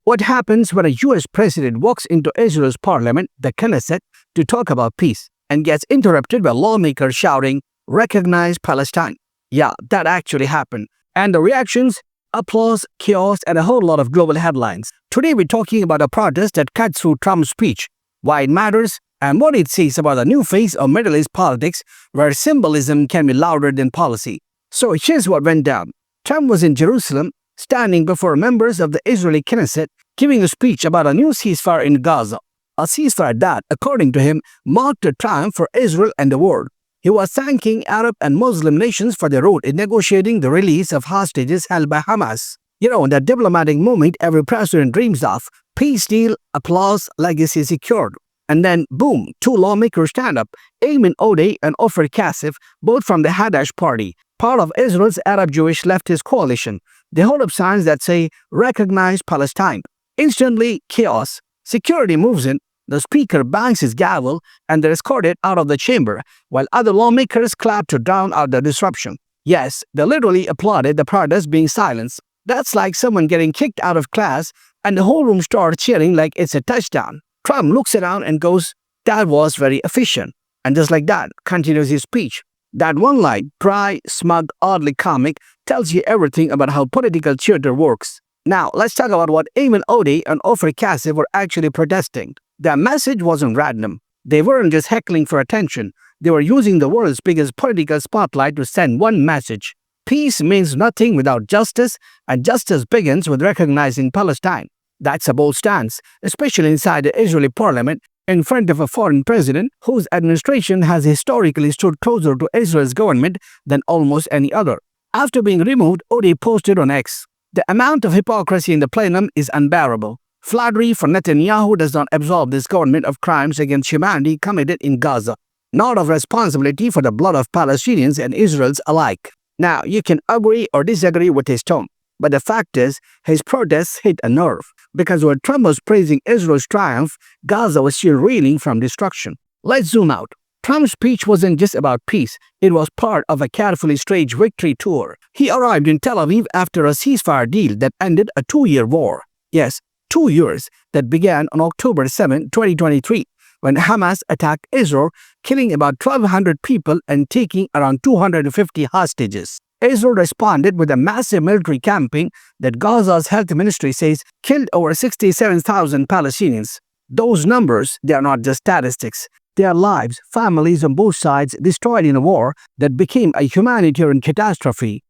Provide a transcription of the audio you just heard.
What happens when a US president walks into Israel's parliament, the Knesset, to talk about peace and gets interrupted by lawmakers shouting, "Recognize Palestine"? Yeah, that actually happened. And the reactions? Applause, chaos, and a whole lot of global headlines. Today we're talking about a protest that cut through Trump's speech, why it matters, and what it says about the new phase of Middle East politics where symbolism can be louder than policy. So here's what went down. Trump was in Jerusalem, standing before members of the Israeli Knesset, giving a speech about a new ceasefire in Gaza. A ceasefire that, according to him, marked a triumph for Israel and the world. He was thanking Arab and Muslim nations for their role in negotiating the release of hostages held by Hamas. You know, that diplomatic moment every president dreams of. Peace deal, applause, legacy secured. And then, boom, two lawmakers stand up, Ayman Odeh and Ofer Kassif, both from the Hadash party, part of Israel's Arab-Jewish leftist coalition. They hold up signs that say, "Recognize Palestine." Instantly, chaos. Security moves in, the speaker bangs his gavel, and they're escorted out of the chamber, while other lawmakers clap to drown out the disruption. Yes, they literally applauded the protest being silenced. That's like someone getting kicked out of class, and the whole room starts cheering like it's a touchdown. Trump looks around and goes, "That was very efficient." And just like that, continues his speech. That one line, dry, smug, oddly comic, tells you everything about how political theater works. Now, let's talk about what Ayman Odeh and Ofer Kassif were actually protesting. Their message wasn't random. They weren't just heckling for attention. They were using the world's biggest political spotlight to send one message. Peace means nothing without justice, and justice begins with recognizing Palestine. That's a bold stance, especially inside the Israeli parliament, in front of a foreign president whose administration has historically stood closer to Israel's government than almost any other. After being removed, Odeh posted on X, "The amount of hypocrisy in the plenum is unbearable. Flattery for Netanyahu does not absolve this government of crimes against humanity committed in Gaza, nor of responsibility for the blood of Palestinians and Israelis alike." Now, you can agree or disagree with his tone, but the fact is, his protests hit a nerve, because while Trump was praising Israel's triumph, Gaza was still reeling from destruction. Let's zoom out. Trump's speech wasn't just about peace, it was part of a carefully staged victory tour. He arrived in Tel Aviv after a ceasefire deal that ended a 2-year war. Yes, 2 years that began on October 7, 2023, when Hamas attacked Israel, killing about 1,200 people and taking around 250 hostages. Israel responded with a massive military campaign that Gaza's health ministry says killed over 67,000 Palestinians. Those numbers, they are not just statistics. They are lives, families on both sides destroyed in a war that became a humanitarian catastrophe.